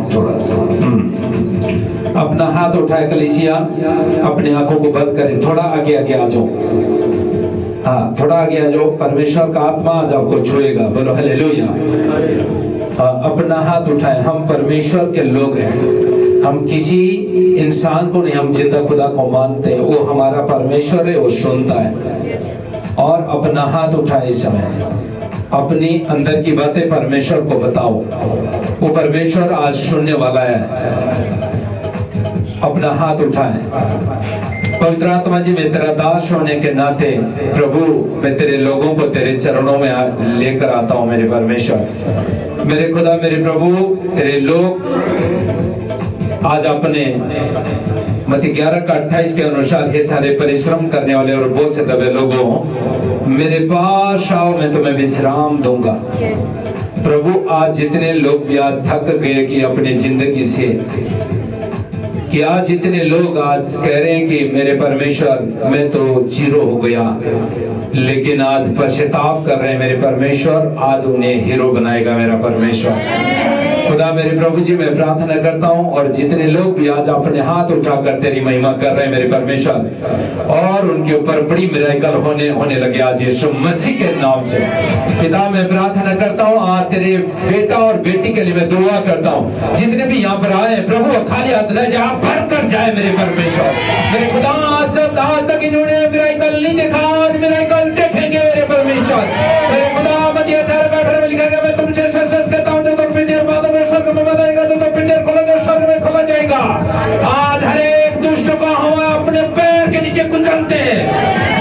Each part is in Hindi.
थोड़ा सा। अपना हाथ उठाए कलीसिया, अपने आंखों को बंद करें, थोड़ा आगे आगे आ जाओ। हाँ, थोड़ा आगे आ जाओ। परमेश्वर का आत्मा आज आपको छुएगा। बोलो हालेलुया। अपना हाथ उठाए। हम परमेश्वर के लोग हैं। हम किसी इंसान को नहीं, हम जिंदा खुदा को मानते हैं। वो हमारा परमेश्वर है, वो सुनता है। और अपना हाथ उठाए इस समय, अपनी अंदर की बातें परमेश्वर को बताओ। वो परमेश्वर आज सुनने वाला है। अपना हाथ उठाएं। पवित्र आत्मा जी, मैं तेरा दास होने के नाते प्रभु, मैं तेरे लोगों को तेरे चरणों में लेकर आता हूं। मेरे परमेश्वर, मेरे खुदा, मेरे प्रभु, तेरे लोग आज अपने मत्ती 11:28 के अनुसार हे सारे परिश्रम करने वाले और बोझ से दबे लोगों, मेरे पास आओ, मैं तुम्हें विश्राम दूंगा। प्रभु, आज जितने लोग भी आज थक गए कि अपनी जिंदगी से, कि आज जितने लोग आज कह रहे हैं कि मेरे परमेश्वर मैं तो जीरो हो गया, लेकिन आज पश्चाताप कर रहे हैं, मेरे परमेश्वर आज उन्हें हीरो बनाएगा। मेरा परमेश्वर खुदा, मेरे प्रभु जी, मैं प्रार्थना करता हूं और जितने लोग भी आज अपने हाथ उठाकर तेरी महिमा कर रहे हैं मेरे परमेश्वर, और उनके ऊपर बड़ी मिरेकल होने लगे आज यीशु मसीह के नाम से। पिता, मैं प्रार्थना करता हूं आज तेरे बेटा और बेटी के लिए मैं दुआ करता हूं। जितने भी यहाँ पर आए प्रभु, खाली हाथ न जा, भर कर जाए मेरे परमेश्वर। मेरे खुदा, आज तक इन्होंने मिरेकल नहीं देखा, आज मिरेकल देखेंगे मेरे परमेश्वर। मेरे खुदा, मत्ती 18:18 में लिखा गया, मैं तुमसे सच कहता हूं, जो पिंडीर बातों को स्वर्ग में बताएगा, जो पिंडीर खोलेगा स्वर्ग में खोला जाएगा। आज हर एक दुष्ट को हम अपने पैर के नीचे कुचलते हैं,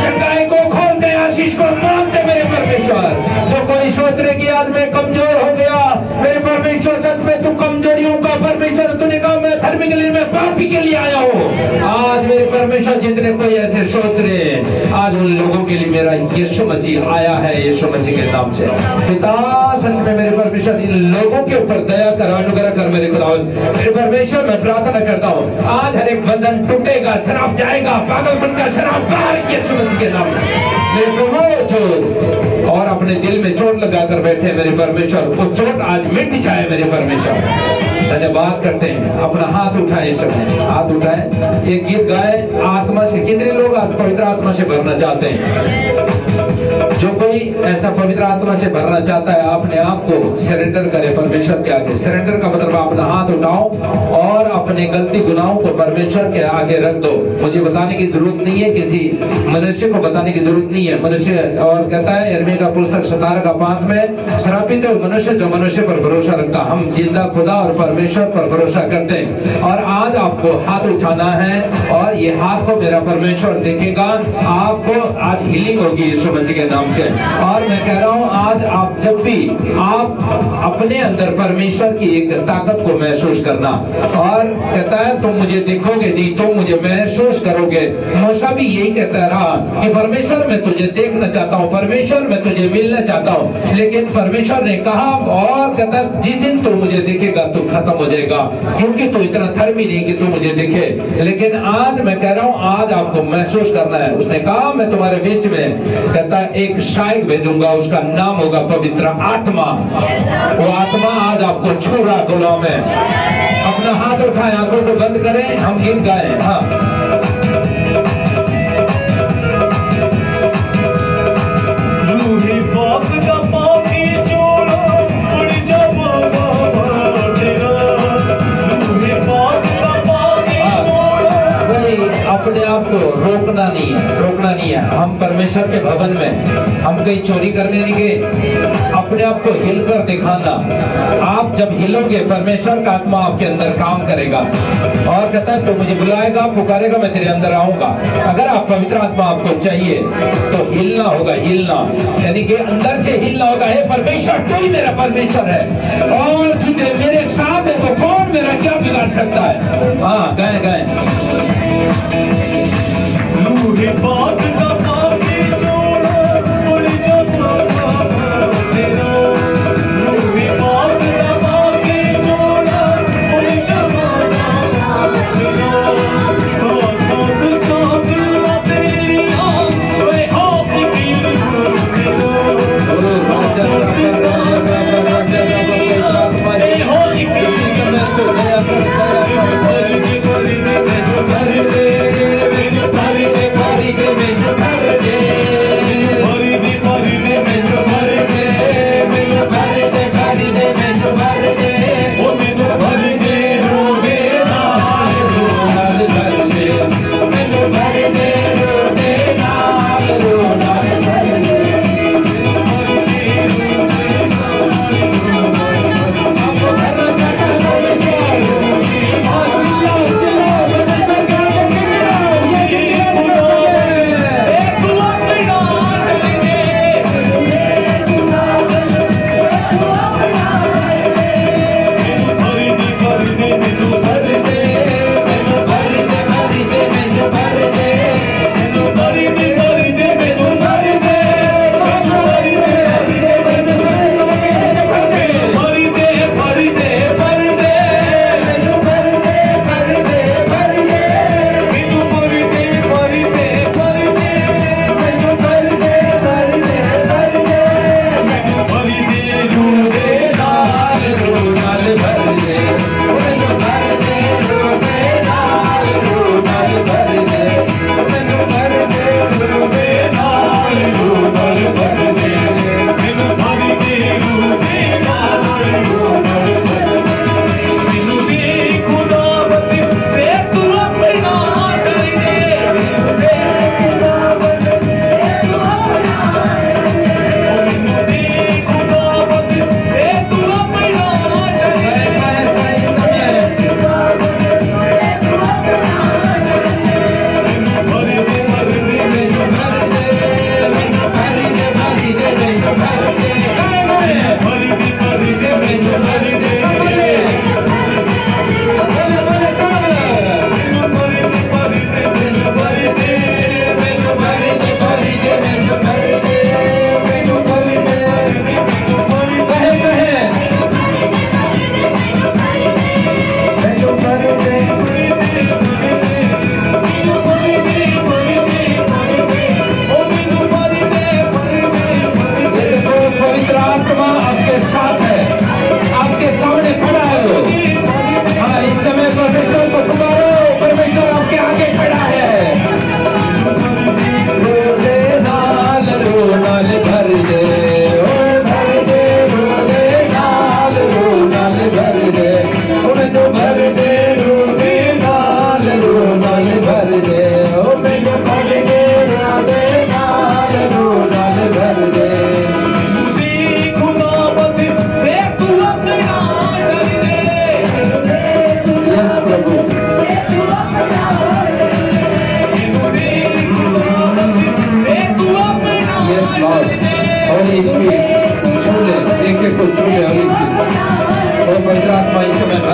चंगाई को खोलते हैं, आशीष को मानते मेरे परमेश्वर। जो कोई सोच रहे कि आज मैं कमजोर हो गया, मेरे परमेश्वर, सच में तू कमजोरियों का परमेश्वर, तूने कहा मैं धर्मी के लिए, मैं पापी के लिए आया हूँ। आज मेरे परमेश्वर, जितने कोई ऐसे सोच रहे हैं, आज उन लोगों के लिए मेरा यीशु मसीह आया है, यीशु मसीह के नाम से। पिता, सच में मेरे परमेश्वर, इन लोगों के ऊपर दया कर, अनुग्रह कर मेरे खुदावंद। मेरे परमेश्वर, मैं प्रार्थना करता हूँ आज हर एक बंधन टूटेगा, शराब जाएगा, पागलपन का शराब बाहर यीशु मसीह के नाम से। मेरे प्रभु, जो और अपने दिल में चोट लगाकर बैठे मेरे परमेश्वर, वो चोट आज मिट जाए मेरे परमेश्वर। धन्यवाद करते हैं। अपना हाथ उठाए, समय हाथ उठाए, एक गीत गाए आत्मा से। कितने लोग आज पवित्र आत्मा से भरना चाहते हैं? जो कोई ऐसा पवित्र आत्मा से भरना चाहता है, अपने आप को सरेंडर करे परमेश्वर के आगे। सरेंडर का मतलब अपना हाथ उठाओ और अपने गलती गुनाहों को परमेश्वर के आगे रख दो। मुझे बताने की जरूरत नहीं है, किसी मनुष्य को बताने की जरूरत नहीं है। मनुष्य, और कहता है यिर्मयाह का पुस्तक 17:5 में, श्रापित है मनुष्य जो मनुष्य पर भरोसा रखता। हम जिंदा खुदा और परमेश्वर पर भरोसा करते हैं। और आज आपको हाथ उठाना है और ये हाथ को मेरा परमेश्वर देखेगा। आपको आज हीलिंग होगी यीशु मसीह के नाम से। और मैं कह रहा हूँ आज आप जब भी आप अपने अंदर परमेश्वर की एक ताकत को महसूस करना, और कहता है तुम मुझे देखोगे नहीं, तुम मुझे महसूस करोगे। मूसा भी यही कहता रहा कि परमेश्वर मैं तुझे देखना चाहता हूँ, परमेश्वर मैं तुझे मिलना चाहता हूँ। लेकिन परमेश्वर ने कहा, और कहता जिस दिन तू मुझे देखेगा तू खत्म हो जाएगा, क्योंकि तू इतना धर्मी नहीं कि तू मुझे देखे। लेकिन आज मैं कह रहा हूँ आज आपको महसूस करना है। उसने कहा मैं तुम्हारे बीच में, कहता एक शायक भेजूंगा, उसका नाम होगा पवित्र आत्मा। वो आत्मा आज आपको छू रहा गुलाम है। अपना हाथ उठाएं, आंखों को बंद करें, हम गीत गाएं। हाँ, अपने आप को रोकना नहीं है। हम परमेश्वर के भवन में, हम कहीं चोरी करने नहीं गए। अपने आप को हिलकर दिखाना। आप जब हिलोगे परमेश्वर का आत्मा आपके अंदर काम करेगा, और कहता है तो मुझे बुलाएगा, पुकारेगा, मैं तेरे अंदर आऊंगा। अगर आप पवित्र आत्मा आपको चाहिए तो हिलना होगा, हिलना यानी कि अंदर से हिलना होगा। हे परमेश्वर, तू ही मेरा परमेश्वर है, और तुझे मेरे साथ है तो कौन मेरा क्या बिगाड़ सकता है। हाँ, गाएं गाएं।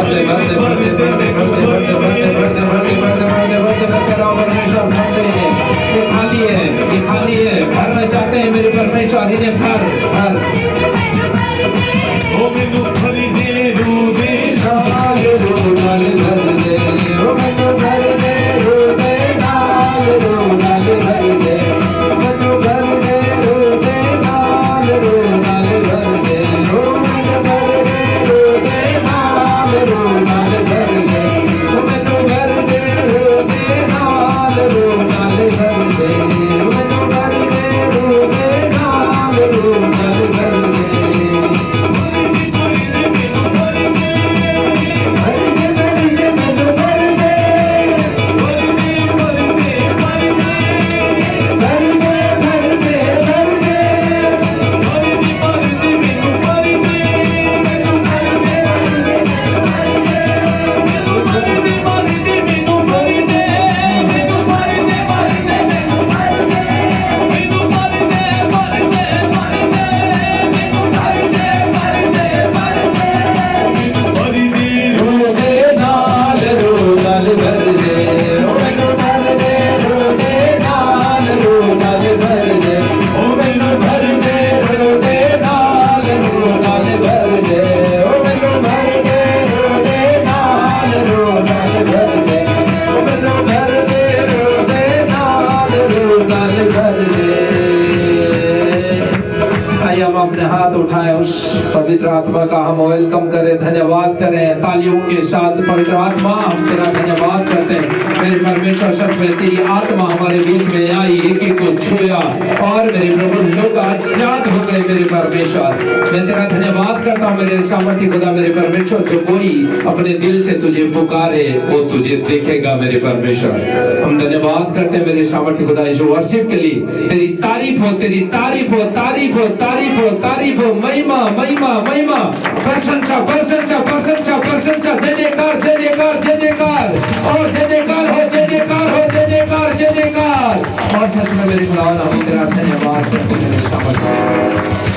भरते भरते भरते भरते भरते भरते भरते भरते भरते भरते भरते भरते भरते रहो परमेश्वर भरते हैं। ये खाली है, ये खाली है, भरना चाहते हैं मेरे परमेश्वर, इन्हें भर भर। ओ मैनू भर दे रूदे नाल रूनाल भर दे, ओ मैनू भर दे रूदे नाल रूनाल भर दे, मैनू भर दे रूदे नाल रूनाल भर दे, ओ मैनू भर दे रूदे नाल रूनाल भर दे, ओ मैनू भर दे रूदे नाल रूनाल भर दे, ओ मैनू भर दे रूदे नाल रूनाल भर दे। अपने हाथ उठाएं, उस पवित्र आत्मा का हम वेलकम करें, धन्यवाद करें तालियों के साथ। पवित्र आत्मा हम तेरा धन्यवाद करते हैं मेरे परमेश्वर, सच में तेरी आत्मा हमारे बीच में आई, एक एक को छुआ और मेरे प्रभु लोग आजाद हो गए मेरे परमेश्वर। मैं तेरा धन्यवाद करता हूँ मेरे सामर्थ्य खुदा मेरे परमेश्वर, जो कोई अपने दिल से तुझे पुकारे वो तुझे देखेगा मेरे परमेश्वर। हम धन्यवाद करते हैं मेरे सामर्थ्य खुदा इस वर्शिप के लिए। तेरी तारीफ हो, तेरी तारीफ हो, तारीफ हो, तारीफ हो, तारीफ हो, महिमा महिमा महिमा, प्रशंसा प्रशंसा प्रशंसा प्रशंसा, जयकार जयकार जयकार और जयकार हो, जयकार हो, जयकार जयकार। और सच में मेरे खुदा हम तेरा धन्यवाद करते हैं मेरे सामर्थ्य,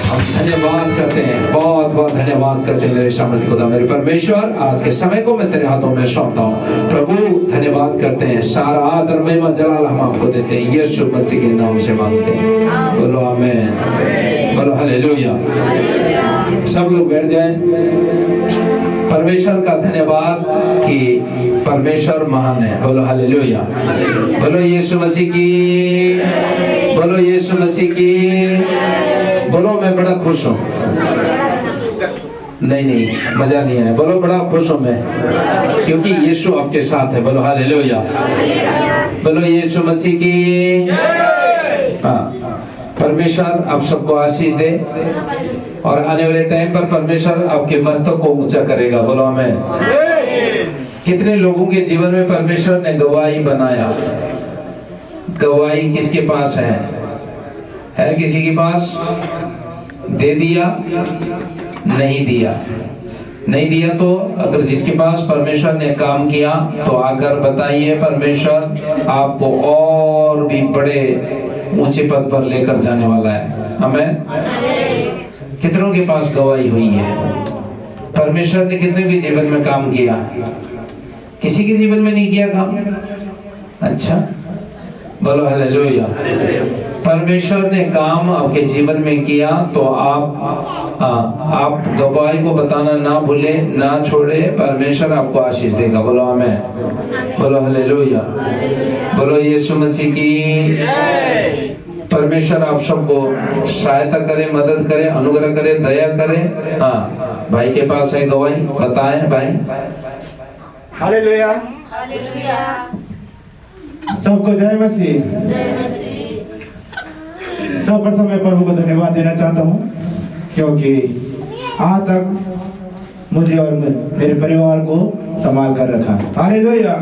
हम धन्यवाद करते हैं, बहुत बहुत धन्यवाद करते हैं मेरे सामर्थ्य खुदा मेरे परमेश्वर। आज के समय को मैं तेरे हाथों में सौंपता हूँ प्रभु, धन्यवाद करते हैं, सारा आदर महिमा जलाल हम आपको देते हैं, यीशु मसीह के नाम से मांगते हैं, बोलो आमीन, बोलो हालेलुया। सब लोग बैठ जाएं। परमेश्वर का धन्यवाद कि परमेश्वर महान है, बोलो हालेलुया, बोलो यीशु मसीह की, बोलो यीशु मसीह की, बोलो मैं बड़ा खुश हूँ। नहीं मजा नहीं आया, बोलो बड़ा खुश हूँ मैं क्योंकि यीशु आपके साथ है, बोलो हालेलुया, बोलो यीशु मसीह की। हाँ, परमेश्वर आप सबको आशीष दे और आने वाले टाइम पर परमेश्वर आपके मस्तक को ऊंचा करेगा, बोलो आमीन। कितने लोगों के जीवन में परमेश्वर ने गवाही बनाया। गवाही किसके पास है किसी के पास? दे दिया, नहीं दिया, नहीं दिया तो अगर जिसके पास परमेश्वर ने काम किया तो आकर बताइए, परमेश्वर आपको और भी बड़े ऊंचे पद पर लेकर जाने वाला है, आमीन। कितनों के पास गवाही हुई है? परमेश्वर ने कितने के जीवन में काम किया? किसी के जीवन में नहीं किया काम? अच्छा, बोलो हालेलुया। परमेश्वर ने काम आपके जीवन में किया तो आप गवाही को बताना ना भूले, ना छोड़े, परमेश्वर आपको आशीष देगा, बोलो आमीन, बोलो हालेलुया, बोलो यीशु मसीह की। परमेश्वर आप सबको सहायता करे, मदद करे, अनुग्रह करे, दया करे। हाँ, भाई के पास है गवाही, बताएं भाई। हालेलुया, सबको जय मसीह। सर्वप्रथम मैं प्रभु को धन्यवाद देना चाहता हूँ क्योंकि आज तक मुझे और मेरे परिवार को संभाल कर रखा। हालेलुया।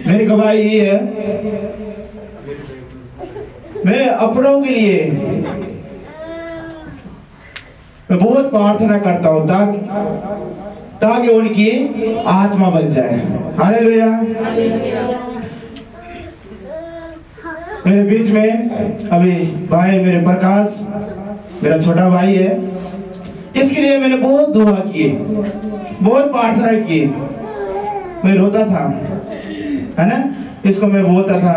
मेरी गवाही ये है, मैं अपनों के लिए मैं बहुत प्रार्थना करता हूँ ताकि उनकी आत्मा बच जाए। हालेलुया। मेरे बीच में अभी भाई मेरे प्रकाश, मेरा छोटा भाई है, इसके लिए मैंने बहुत दुआ किए, बहुत प्रार्थना की। मैं रोता था, है ना, इसको मैं बोलता था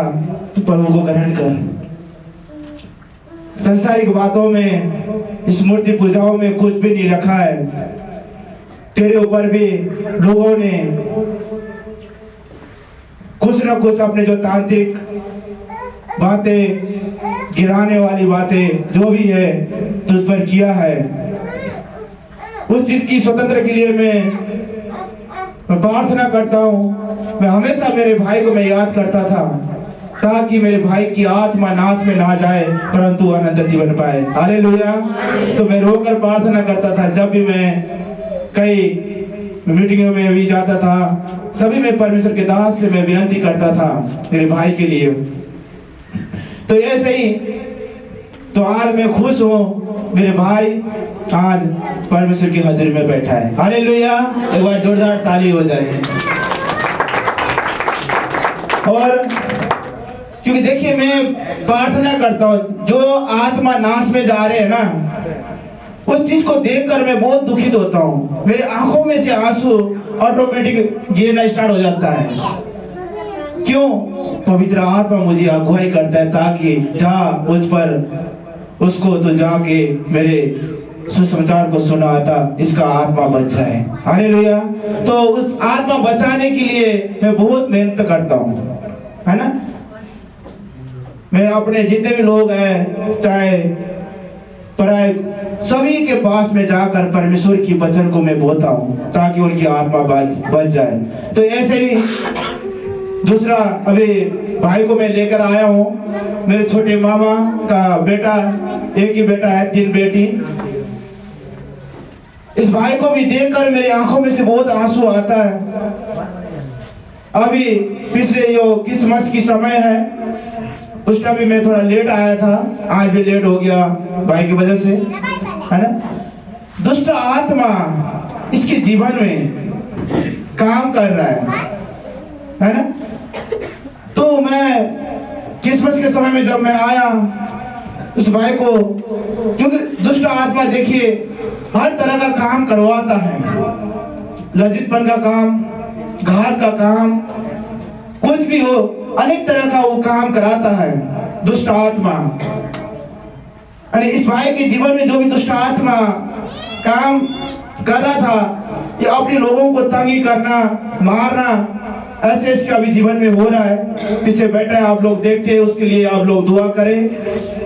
तू प्रभु को ग्रहण कर। संसारिक बातों में, इस मूर्ति पूजाओं में कुछ भी नहीं रखा है। तेरे ऊपर भी लोगों ने कुछ न कुछ अपने जो तांत्रिक बातें, गिराने वाली बातें जो भी है तुझ पर किया है। उस चीज की स्वतंत्र के लिए मैं प्रार्थना करता हूँ। मैं हमेशा मेरे भाई को मैं याद करता था ताकि मेरे भाई की आत्मा नाश में ना जाए परंतु अनंत जीवन पाए। हालेलुया। तो मैं रोकर प्रार्थना करता था। जब भी मैं कई मीटिंगों में भी जाता था, सभी में परमेश्वर के दास से मैं विनती करता था मेरे भाई के लिए। तो ऐसे ही तो आज मैं खुश हूँ, मेरे भाई आज परमेश्वर की हाजिरी में बैठा है। हालेलुया। एक बार जोरदार ताली हो जाए। और क्योंकि देखिए मैं प्रार्थना करता हूँ, जो आत्मा नाश में जा रहे हैं ना, उस चीज को देखकर मैं बहुत दुखित होता हूँ। मेरे आंखों में से आंसू ऑटोमेटिक गिरना स्टार्ट हो जाता है। क्यों? पवित्र आत्मा मुझे अगुवाई करता है ताकि जा उस पर उसको तो जाके मेरे सुसमाचार को सुनाता, इसका आत्मा बच जाए। हालेलुया। तो उस आत्मा बचाने के लिए मैं बहुत मेहनत करता हूँ, है ना। मैं अपने जितने भी लोग हैं, चाहे पराए, सभी के पास में जाकर परमेश्वर की वचन को मैं बोलता हूँ ताकि उनकी आत्मा बच जाए। तो ऐसे ही दूसरा अभी भाई को मैं लेकर आया हूँ। मेरे छोटे मामा का बेटा, एक ही बेटा है, 3 बेटी। इस भाई को भी देखकर मेरी आंखों में से बहुत आंसू आता है। अभी पिछले जो क्रिसमस की समय है, उस टाइम भी मैं थोड़ा लेट आया था, आज भी लेट हो गया भाई की वजह से, है ना। दुष्ट आत्मा इसके जीवन में काम कर रहा है ना। तो मैं क्रिसमस के समय में जब मैं आया उस भाई को, क्योंकि दुष्ट आत्मा देखिए हर तरह का काम करवाता है, लज्जितपन का काम, घात का काम, कुछ भी हो, अनेक तरह का वो काम कराता है दुष्ट आत्मा। अरे इस भाई के जीवन में जो भी दुष्ट आत्मा काम कर रहा था, ये अपने लोगों को तंगी करना, मारना, ऐसे इसके अभी जीवन में हो रहा है। पीछे बैठा है, आप लोग देखते हैं, उसके लिए आप लोग दुआ करें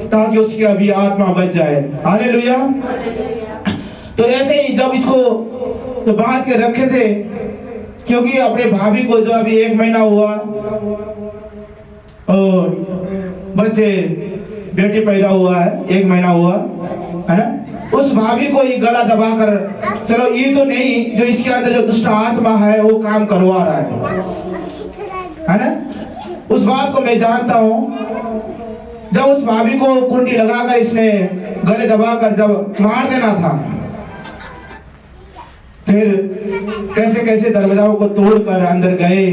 ताकि उसकी अभी आत्मा बच जाए। हालेलुया। तो ऐसे ही जब इसको तो बांध के रखे थे, क्योंकि अपने भाभी को जो अभी 1 महीना हुआ और बच्चे बेटी पैदा हुआ है, 1 महीना हुआ है ना, उस भाभी को ये गला दबाकर, चलो ये तो नहीं, जो इसके अंदर जो दुष्ट आत्मा है वो काम करवा रहा है ना। उस बात को मैं जानता हूँ। जब उस भाभी को कुंडी लगाकर इसने गले दबाकर जब मार देना था, फिर कैसे कैसे दरवाजाओं को तोड़कर अंदर गए,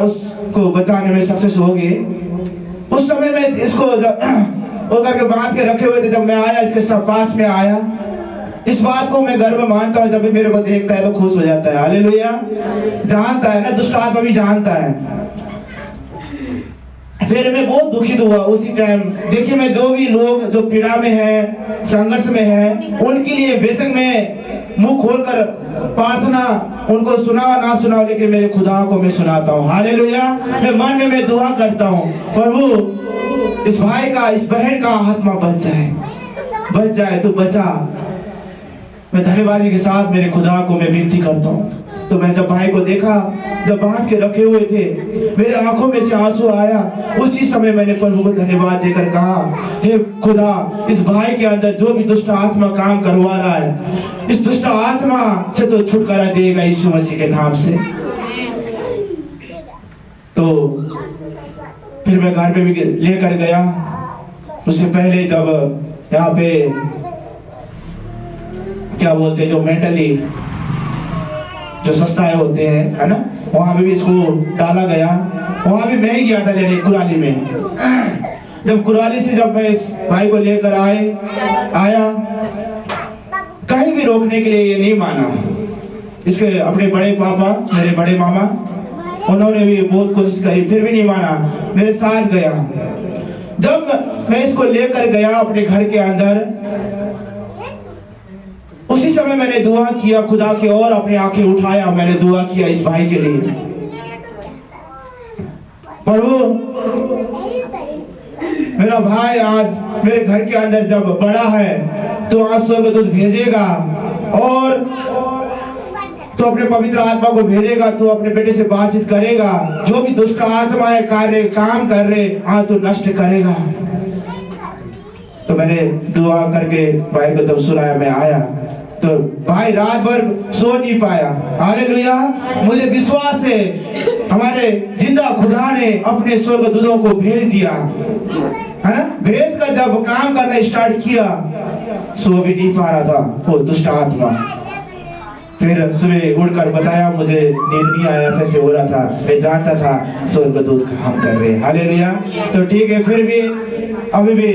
उसको बचाने में सक्सेस हो गए। उस समय में इसको वो करके बांध के रखे हुए थे। जब मैं आया, इसके सब पास में आया, इस बात को मैं गर्व मानता हूँ। जब भी मेरे को देखता है तो खुश हो जाता है। हालेलुया। जानता है ना, दुष्ट आत्मा भी जानता है। फिर मैं बहुत दुखित हुआ उसी टाइम। देखिए, मैं जो भी लोग जो पीड़ा में है, संघर्ष में है, उनके लिए बेशक मैं मुंह खोलकर प्रार्थना उनको सुनाओ ना सुनाओ, लेकिन मेरे खुदा को मैं सुनाता हूँ। हालेलुया। मैं मन में मैं दुआ करता हूँ, प्रभु इस भाई का, इस बहन का आत्मा बच जाए तो बचा। मैं धन्यवादी के साथ मेरे खुदा को मैं विनती करता हूँ। तो मैंने जब भाई को देखा, जब बांध के रखे हुए थे, मेरे आंखों में से आंसू आया। उसी समय मैंने प्रभु को धन्यवाद देकर कहा, हे खुदा, इस भाई के अंदर जो भी दुष्ट आत्मा काम करवा रहा है, इस दुष्ट आत्मा से तो छुटकारा देगा यीशु मसीह के नाम से। तो फिर मैं घर में भी लेकर गया। उससे पहले जब यहाँ पे क्या बोलते हैं, जो मेंटली जो संस्थाएं होते हैं, है ना, वहां पे भी इसको डाला गया। वहां भी मैं ही गया था लेने, कुराली में। जब कुराली से जब मैं इस भाई को लेकर आया, भी रोकने के लिए ये नहीं माना। इसके अपने बड़े पापा, मेरे बड़े मामा, उन्होंने भी बहुत कोशिश करी, फिर भी नहीं माना, मेरे साथ गया। जब मैं इसको लेकर गया अपने घर के अंदर, उसी समय मैंने दुआ किया खुदा की ओर, अपनी आंखें उठाया, मैंने दुआ किया इस भाई के लिए, प्रभु मेरा भाई आज मेरे घर के अंदर जब बड़ा है तो आज स्वर्गदूत भेजेगा और तो अपने पवित्र आत्मा को भेजेगा, तो अपने बेटे से बातचीत करेगा, जो भी दुष्ट आत्माएं कार्य काम कर रहे आज तो नष्ट करेगा। तो मैंने दुआ करके भाई को जब सुनाया, मैं आया तो भाई रात भर सो नहीं पाया। हालेलुया। मुझे विश्वास है हमारे जिंदा खुदा ने अपने स्वर्गदूतों को भेज दिया, है ना। भेज कर जब काम करना स्टार्ट किया, सो भी नहीं पा रहा था वो दुष्ट आत्मा। फिर सुबह उठकर बताया मुझे नींद नहीं आया, ऐसे हो रहा था, मैं जानता था स्वर्गदूत काम कर रहे। हालेलुया। तो ठीक है, फिर भी अभी भी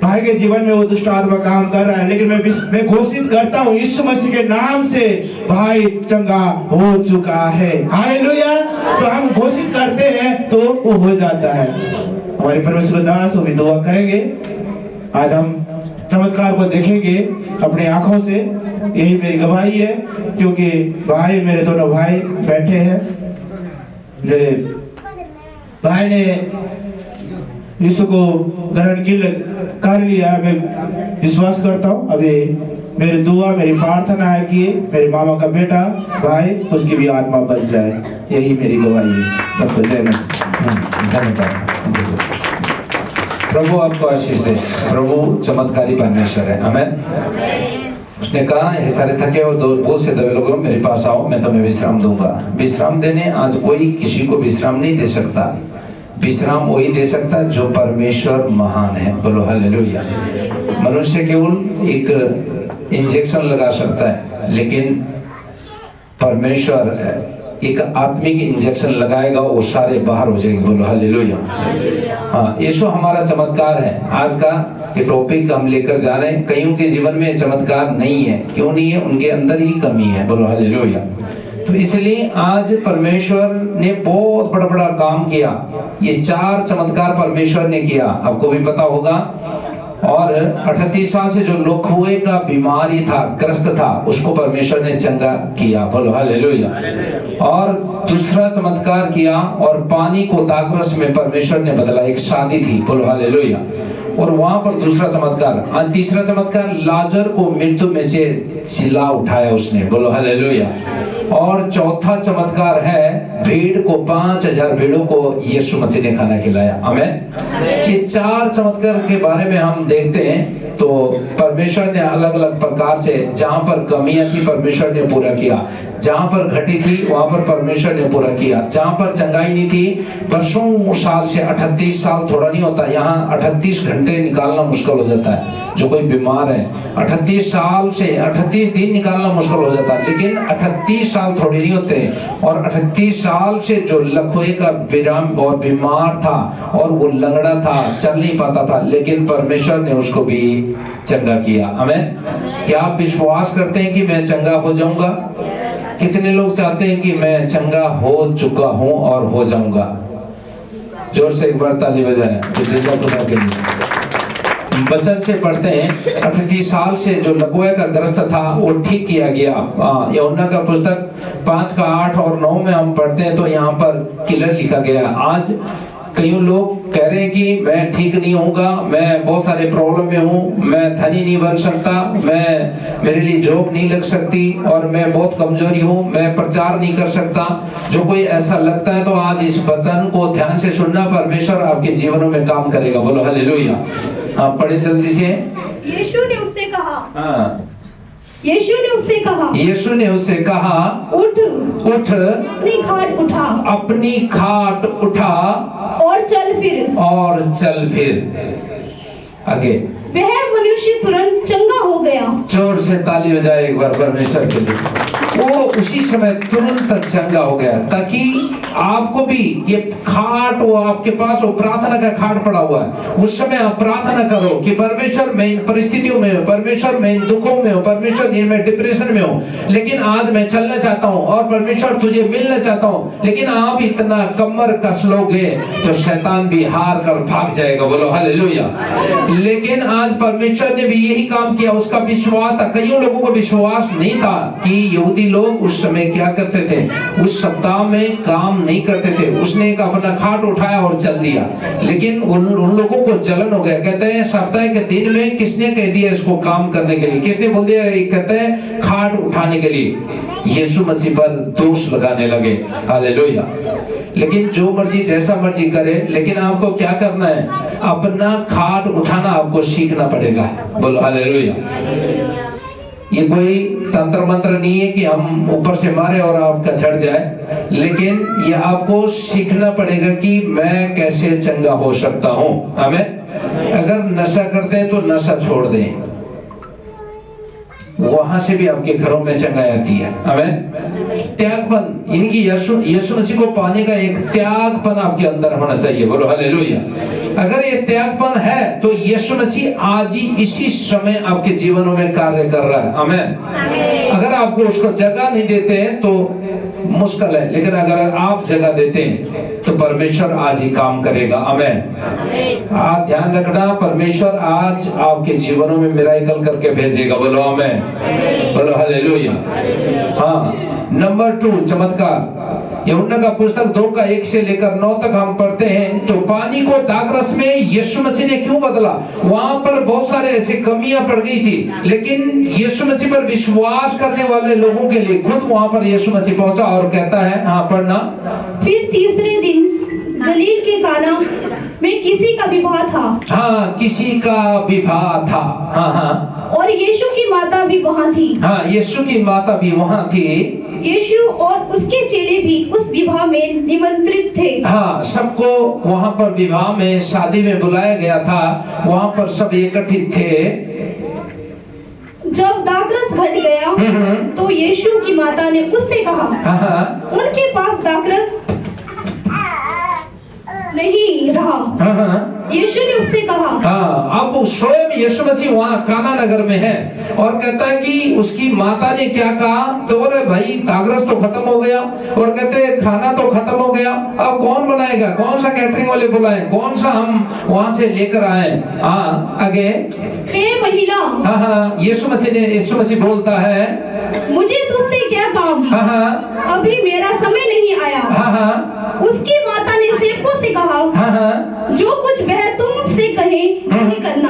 भाई के जीवन में वो दुष्ट आत्मा काम कर रहा है, लेकिन मैं घोषित करता हूँ यीशु मसीह के नाम से भाई चंगा हो चुका है। हालेलुया। तो हम घोषित करते हैं तो वो हो जाता है। हमारे परमेश्वर दास वो भी दुआ करेंगे। आज हम चमत्कार को देखेंगे अपने आंखों से, यही मेरी गवाही है, क्योंकि भाई मेरे दोनों भाई बैठे हैं। मेरे भाई ने यीशु को ग्रहण कर लिया, मैं विश्वास करता हूँ। अभी मेरी दुआ, मेरी प्रार्थना है कि मेरे मामा का बेटा भाई, उसकी भी आत्मा बच जाए, यही मेरी गवाही है। सबको जय मसीह। प्रभु आपको आशीष दे। प्रभु चमत्कारी परमेश्वर है। आमीन। उसने कहा, हे सारे थके और बोझ से दबे लोगों, मेरे पास आओ, मैं तुम्हें विश्राम दूंगा। विश्राम देने आज कोई किसी को विश्राम नहीं दे सकता। विश्राम वही दे सकता जो परमेश्वर महान है। बोलो हालेलुया। मनुष्य केवल एक इंजेक्शन लगा सकता है, लेकिन परमेश्वर एक आत्मिक इंजेक्शन लगाएगा, वो सारे बाहर हो जाएंगे। बोलो हालेलुया। हाँ, यीशु हमारा चमत्कार है। आज का ये टॉपिक हम लेकर जा रहे हैं। कईयों के जीवन में चमत्कार नहीं है। क्यों नहीं है? उनके अंदर ही कमी है। बोलो हालेलुया। तो इसलिए आज परमेश्वर ने बहुत बड़ा बड़ा काम किया। ये 4 चमत्कार परमेश्वर ने किया, आपको भी पता होगा। और 38 साल से जो लोखुए का बीमारी था, ग्रस्त था, उसको परमेश्वर ने चंगा किया। बोलो हालेलुया। और दूसरा चमत्कार किया, और पानी को दाखरस में परमेश्वर ने बदला। एक शादी थी, बोलो हालेलुया, और वहां पर दूसरा चमत्कार। तीसरा चमत्कार, लाजर को मृत्यु में से जिला उठाया उसने। बोलो हालेलुया। और चौथा चमत्कार है, भीड़ को 5000 भीड़ों को यीशु मसीह ने खाना खिलाया। आमीन। ये 4 चमत्कार के बारे में हम देखते हैं। तो परमेश्वर ने अलग अलग प्रकार से, जहां पर कमियां थी परमेश्वर ने पूरा किया, जहां पर घटी थी वहां पर परमेश्वर ने पूरा किया, जहां पर चंगाई नहीं थी वर्षों साल से, 38 साल थोड़ा नहीं होता, यहाँ 38 घंटे निकालना मुश्किल हो जाता है। जो कोई बीमार है 38 साल से 38 दिन निकालना मुश्किल हो जाता है, लेकिन 38 साल थोड़े नहीं होते। और 38 साल से जो लखोए का विराम और बीमार था और वो लंगड़ा था, चल नहीं पाता था, लेकिन परमेश्वर ने उसको भी चंगा किया। आमीन। क्या आप विश्वास करते हैं कि मैं चंगा हो जाऊंगा? कितने लोग चाहते हैं कि मैं चंगा हो चुका हूं और हो जाऊंगा? जोर से एक बार ताली बजाएं तो जिंदा खुदा के लिए। वचन से पढ़ते हैं, 38 साल से जो लकवे का ग्रस्त था वो ठीक किया गया। यूहन्ना का पुस्तक 5 का 8 और 9 में हम पढ़ते हैं, तो यहाँ पर क्लियर लिखा गया। आज कई लोग कह रहे हैं कि मैं ठीक नहीं होऊंगा, मैं बहुत सारे प्रॉब्लम में हूँ, मैं धनी नहीं बन सकता, मेरे लिए जॉब नहीं लग सकती, और मैं बहुत कमजोरी हूँ, मैं प्रचार नहीं कर सकता। जो कोई ऐसा लगता है तो आज इस वचन को ध्यान से सुनना, परमेश्वर आपके जीवनों में काम करेगा। बोलो हालेलुया। हाँ, पढ़े जल्दी से। यीशु ने उससे कहा, हाँ, यीशु ने उससे कहा, उठ अपनी खाट उठा, अपनी खाट उठा और चल फिर। आगे। वह मनुष्य तुरंत चंगा हो गया। जोर से ताली बजाए एक बार परमेश्वर के लिए। वो उसी समय तुरंत चंगा हो गया। ताकि आपको भी ये खाट, वो आपके पास वो प्रार्थना का खाट पड़ा हुआ है, उस समय आप प्रार्थना करो कि परमेश्वर मैं इन परिस्थितियों में हूँ, परमेश्वर मैं इन दुखों में हूँ, परमेश्वर मैं डिप्रेशन में हूँ, लेकिन आज मैं चलना चाहता हूँ और परमेश्वर तुझे मिलना चाहता हूँ। लेकिन आप इतना कमर कस लोगे तो शैतान भी हार कर भाग जाएगा। बोलो हालेलुया। लेकिन आज परमेश्वर ने भी यही काम किया। उसका विश्वास था, कईयों लोगों को विश्वास नहीं था कि यहूदी लोग उस समय क्या करते थे, उस सप्ताह में काम नहीं करते थे। उसने एक अपना खाट उठाया और चल दिया। लेकिन उन लोगों को जलन हो गया। कहते हैं सप्ताह के दिन में किसने कह दिया इसको काम करने के लिए, किसने बोल दिया, कहते हैं खाट उठाने के लिए। यीशु मसीह पर दोष लगाने लगे। हालेलुया। लेकिन जो मर्जी जैसा मर्जी करे, लेकिन आपको क्या करना है, अपना खाट उठाना आपको सीखना पड़ेगा। बोलो हालेलुया। ये कोई तंत्र मंत्र नहीं है कि हम ऊपर से मारे और आपका झड़ जाए, लेकिन ये आपको सीखना पड़ेगा कि मैं कैसे चंगा हो सकता हूँ। आमीन। अगर नशा करते हैं तो नशा छोड़ दें, वहां से भी आपके घरों में चंगाई आती है। आमीन। त्यागपन, इनकी यीशु मसीह को पाने का एक त्यागपन आपके अंदर होना चाहिए। बोलो हालेलुया। अगर ये त्यागपन है तो यीशु मसीह आज ही इसी समय आपके जीवनों में कार्य कर रहा है। आमीन। अगर आपको उसको जगह नहीं देते हैं तो मुश्किल है, लेकिन अगर आप जगह देते हैं तो परमेश्वर आज ही काम करेगा। आमीन। आप ध्यान रखना, परमेश्वर आज आपके जीवनों में मिराकल करके भेजेगा। बोलो आमीन। बोलो हालेलुया। हाँ, नंबर 2 चमत्कार। यूहन्ना का पुस्तक 2 का 1 से लेकर 9 तक हम पढ़ते हैं। तो पानी को दाखरस में यीशु मसीह ने क्यों बदला? वहां पर बहुत सारे ऐसे कमियां पड़ गई थी, लेकिन यीशु मसीह पर विश्वास करने वाले लोगों के लिए खुद वहां पर यीशु मसीह पहुंचा और कहता है, हाँ पढ़ना। फिर तीसरे दिन गलील के काना में किसी का विवाह था। हाँ, किसी का विवाह था। हाँ हाँ। और यीशु की माता भी वहाँ थी। हाँ, यीशु की माता भी वहाँ थी। यीशु और उसके चेले भी उस विवाह में निमंत्रित थे। हाँ, सबको वहाँ पर विवाह में, शादी में बुलाया गया था। वहाँ पर सब एकत्रित थे। जब दाखरस घट गया तो यीशु की माता ने उससे कहा, उनके पास दाखरस नहीं रहा। यीशु ने उससे कहा। हाँ, अब स्वयं यीशु मसीह वहाँ काना नगर में है और कहता है कि उसकी माता ने क्या कहा, तो अरे भाई दाखरस तो खत्म हो गया, और कहते हैं खाना तो खत्म हो गया, अब कौन बनाएगा, कौन सा कैटरिंग वाले बुलाए, कौन सा हम वहाँ से लेकर आए। हाँ, आगे। हे महिला। हाँ हाँ, यीशु मसीह बोलता है, मुझे तुझसे क्या काम? हाँ हाँ, अभी मेरा समय नहीं आया। हाँ हाँ। उसकी माता ने सेवकों से कहा, हाँ हाँ, जो कुछ वह तुमसे कहे वही करना।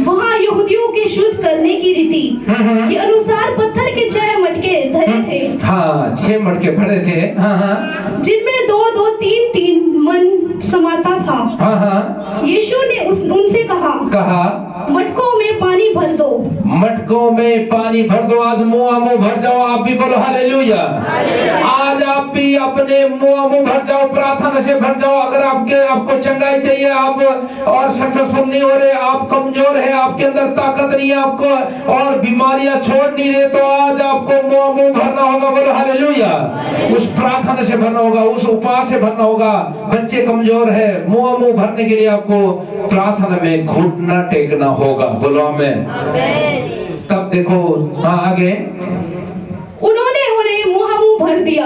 वहाँ यहूदियों के शुद्ध करने की रीति के अनुसार पत्थर के 6 मटके धरे थे। हाँ, 6 मटके भरे थे। हाँ हाँ, जिनमें 2-2, 3-3 मन समाता था। हाँ हाँ। यीशु ने उनसे कहा, मटकों में पानी भर दो। मटकों में पानी भर दो। आज मुंह भर जाओ। आप भी बोलो हालेलुया। आज आप भी अपने मुंह भर जाओ, प्रार्थना से भर जाओ। अगर आपको चंगाई चाहिए, आप और सक्सेसफुल नहीं हो रहे, आप कमजोर है, आपके अंदर ताकत नहीं है, आपको और बीमारियां छोड़ नहीं रहे, तो आज आपको मुंह भरना होगा। बोलो हालेलुया। उस प्रार्थना से भरना होगा, उस उपवास से भरना होगा। बच्चे कमजोर है, मुंह भरने के लिए आपको प्रार्थना में घुटना टेकना होगा। बोलो आमीन। तब देखो, हाँ आगे। उन्होंने उन्हें मुंह भर दिया।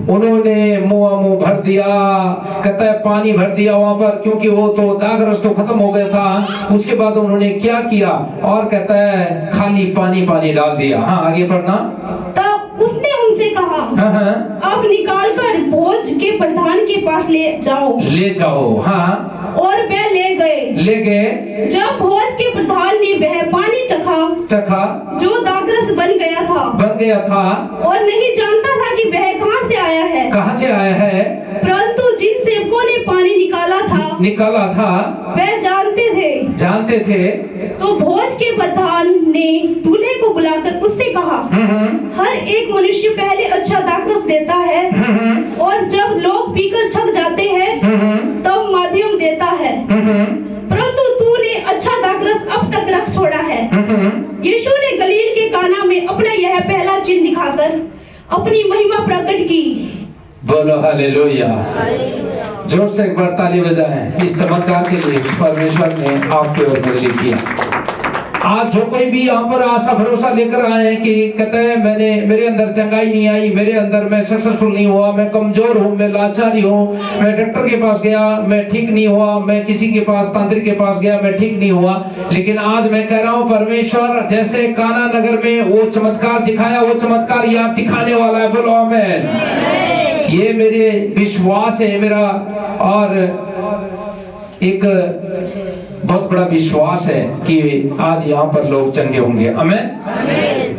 उन्होंने मुंह भर दिया, कहता है पानी भर दिया वहां पर, क्योंकि वो तो दाखरस तो खत्म हो गया था। उसके बाद उन्होंने क्या किया, और कहता है खाली पानी डाल दिया। हाँ, आगे पढ़ना। तब उसने उनसे कहा, अब निकालकर भोज के प्रधान के पास ले जाओ। हाँ, और वे ले गए। जब भोज के प्रधान ने वह पानी चखा जो दाखरस बन गया था और नहीं जानता था कि वह कहाँ से आया है, परंतु जिन सेवकों ने पानी निकाला था वह जानते थे। तो भोज के प्रधान ने दूल्हे को बुलाकर उससे कहा, हर एक मनुष्य पहले अच्छा दाखरस देता है, और जब लोग पीकर थक जाते हैं तब मध्यम देता है, परंतु तूने अच्छा दाखरस अब तक रख छोड़ा है। यीशु ने गलील के काना में अपना यह पहला चिन्ह दिखाकर अपनी महिमा प्रकट की। बोलो हालेलुया। जोर से एक बार ताली बजाएं इस चमत्कार के लिए परमेश्वर ने आपके और मेरे लिए किया। आज जो कोई भी यहाँ पर आशा भरोसा लेकर आए हैं कि कहते हैं मेरे अंदर चंगाई नहीं आई, मेरे अंदर मैं सक्सेसफुल नहीं हुआ, मैं कमजोर हूँ, मैं लाचारी हूँ, मैं डॉक्टर के पास गया मैं ठीक नहीं हुआ, मैं किसी के पास तांत्रिक के पास गया मैं ठीक नहीं हुआ, लेकिन आज मैं कह रहा हूँ परमेश्वर जैसे काना नगर में वो चमत्कार दिखाया, वो चमत्कार यहाँ दिखाने वाला है। बोलो आमीन। ये मेरे विश्वास है मेरा, और एक बहुत बड़ा विश्वास है कि आज यहाँ पर लोग चंगे होंगे। आमीन।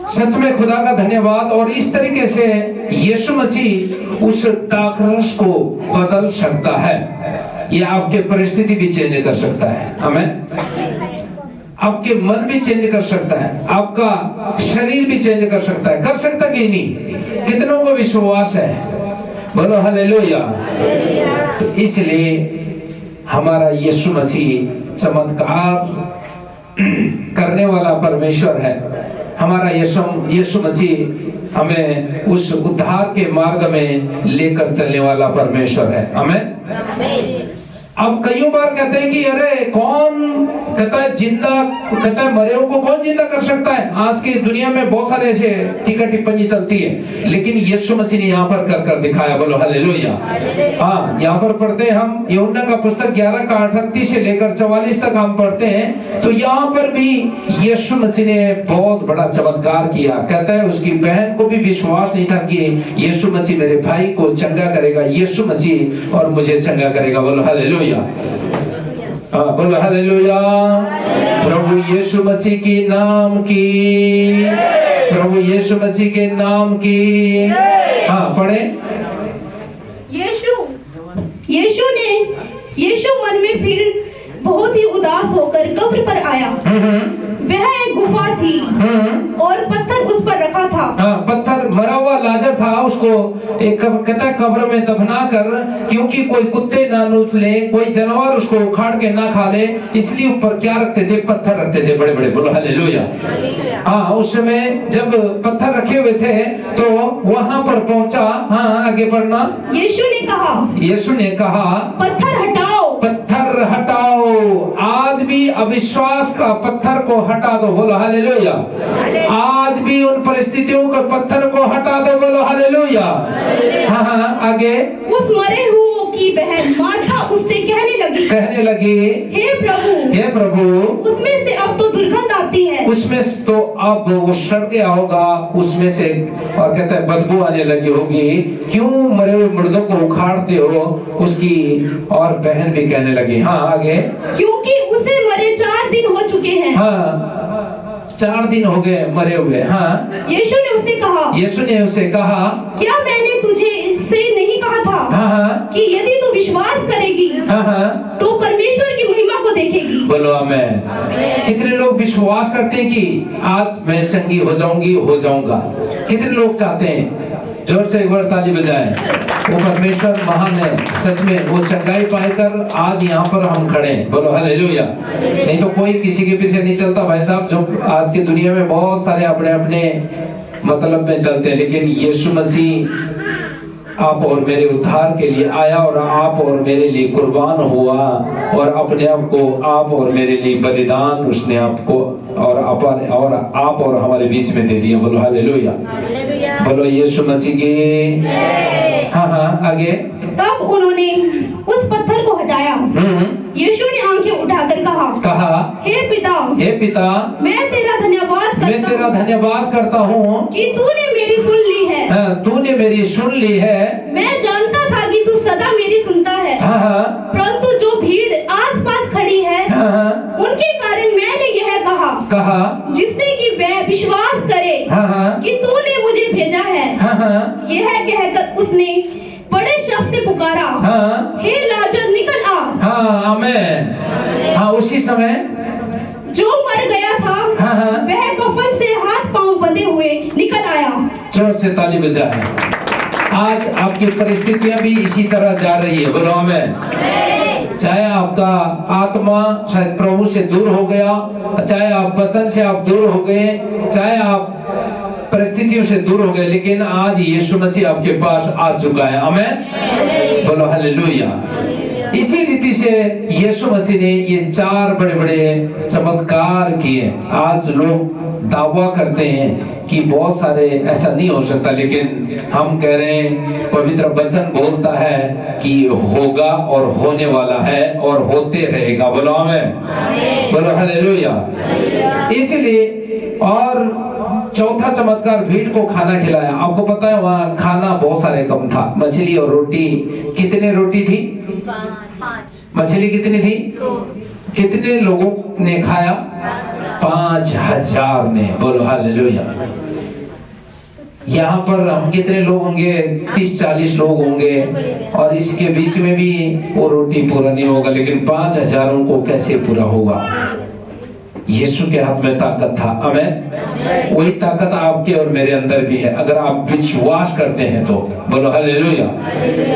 सच में खुदा का धन्यवाद। और इस तरीके से यीशु मसीह उस दाखरस को बदल सकता है। ये आपके परिस्थिति भी चेंज कर सकता है। आमीन। आपके मन भी चेंज कर सकता है, आपका शरीर भी चेंज कर सकता है। कर सकता कि नहीं? कितनों को विश्वास है? बोलो हालेलुया। तो इसलिए हमारा यीशु मसीह चमत्कार करने वाला परमेश्वर है। हमारा यीशु मसीह हमें उस उद्धार के मार्ग में लेकर चलने वाला परमेश्वर है। आमीन। अब कई बार कहते हैं कि अरे कौन कहता है जिंदा, कहता है मरे को कौन जिंदा कर सकता है। आज की दुनिया में बहुत सारे ऐसे टीका टिप्पणी चलती है, लेकिन यीशु मसीह ने यहाँ पर कर दिखाया। बोलो हालेलुया। हाँ, यहाँ पर पढ़ते हैं हम यूहन्ना का पुस्तक 11 का 38 से लेकर 44 तक हम पढ़ते हैं, तो यहाँ पर भी यीशु मसीह ने बहुत बड़ा चमत्कार किया। कहता है उसकी बहन को भी विश्वास नहीं था कि यीशु मसीह मेरे भाई को चंगा करेगा, यीशु मसीह और मुझे चंगा करेगा। बोलो हालेलुया। बोलो हालेलुया। प्रभु यीशु मसीह के नाम की, प्रभु यीशु मसीह के नाम की। हाँ पढ़े। यीशु मन में फिर बहुत ही उदास होकर कब्र पर आया। वह एक गुफा थी और पत्थर उस पर रखा था। पत्थर, मरा हुआ लाजर था, उसको एक कहता कब्र में दफना कर, क्योंकि कोई कुत्ते ना नूच ले, कोई जानवर उसको उखाड़ के ना खा ले, इसलिए ऊपर क्या रखते थे? पत्थर रखते थे बड़े बड़े। बोलो हालेलुया। हाँ, उस समय जब पत्थर रखे हुए थे तो वहां पर पहुंचा। हाँ आगे बढ़ना। यीशु ने कहा पत्थर हटाओ, पत्थर हटाओ। आज भी अविश्वास का पत्थर को हटा दो। बोलो हालेलुया। आज भी उन परिस्थितियों का पत्थर को हटा दो। बोलो हालेलुया। हाँ आगे। उस मरे हुओं की बहन मार्था उससे कहने लगी हे प्रभु उसमें से अब तो दुर्गंध आती है। उसमें तो अब वो सड़ गया होगा उसमें से, और कहता है बदबू आने लगी होगी, क्यों मरे हुए मुर्दों को उखाड़ते हो? उसकी और बहन भी कहने लगी। हाँ आगे। क्योंकि उसे मरे 4 दिन हो चुके हैं। हाँ 4 दिन हो गए मरे हुए। हाँ यीशु ने उसे कहा क्या मैंने तुझे से नहीं कहा था कि यदि तू विश्वास करेगी तो परमेश्वर की महिमा को देखेगी। बोलो आमीन। कितने लोग विश्वास करते हैं कि आज मैं चंगी हो जाऊंगी, हो जाऊंगा? कितने लोग चाहते हैं? जोर से एक बार ताली बजाएं। वो परमेश्वर महान है सच में, वो चंगाई पाकर आज यहाँ पर हम खड़े हैं। बोलो हालेलुया। नहीं तो कोई किसी के पीछे नहीं चलता भाई साहब। जो आज की दुनिया में बहुत सारे अपने अपने मतलब में चलते हैं, लेकिन यीशु मसीह आप और मेरे उद्धार के लिए आया और आप और मेरे लिए कुर्बान हुआ और अपने आप को आप और मेरे लिए बलिदान उसने आपको और आप और हमारे बीच में दे दिया। बोलो हालेलुया। बोलो यीशु मसीह की। हाँ आगे। तब उन्होंने उस पत्थर को हटाया। यीशु ने आंखें उठाकर कहा हे पिता मैं तेरा धन्यवाद करता हूँ कि तूने मेरी सुन ली है। तूने मेरी सुन ली है। मैं जानता था कि तू सदा मेरी सुनता है। परंतु जो भीड़ आस-पास खड़ी है उनके कारण मैंने यह कहा जिससे कि वे विश्वास करे कि तूने मुझे भेजा है। यह कहकर उसने बड़े शब्द से पुकारा हे लाजर निकल आ। आमीन। हाँ उसी समय जो मर गया था वह कफन से हाथ पांव बंधे हुए निकल आया। जोर से ताली बजाएं। आज आपकी परिस्थितियां भी इसी तरह जा रही है। बोलो आमीन। चाहे आपका आत्मा शायद प्रभु से दूर हो गया, चाहे आप वचन से आप दूर हो गए, चाहे आप परिस्थितियों से दूर हो गए, लेकिन आज यीशु मसीह आपके पास आ चुका है। आमीन, बोलो हालेलुया। इसी रीति से यीशु मसीह ने ये 4 बड़े-बड़े चमत्कार किए। आज लोग दावा करते हैं कि बहुत सारे, ऐसा नहीं हो सकता, लेकिन हम कह रहे हैं पवित्र वचन बोलता है कि होगा और होने वाला है और होते रहेगा। बोलो आमीन, बोलो हालेलुया। इसीलिए और चौथा चमत्कार, भीड़ को खाना खिलाया। आपको पता है वहाँ खाना बहुत सारे कम था, मछली और रोटी। कितने रोटी थी? 5। मछली कितनी थी? 2। कितने लोगों ने खाया? 5000 ने। बोलो हालेलुया। यहाँ पर हम कितने लोग होंगे? 30-40 लोग होंगे, और इसके बीच में भी वो रोटी पूरा नहीं होगा, लेकिन 5000 को कैसे पूरा होगा? यीशु के हाथ में ताकत था। आमीन। वही ताकत आपके और मेरे अंदर भी है, अगर आप विश्वास करते हैं तो। बोलो हालेलुया।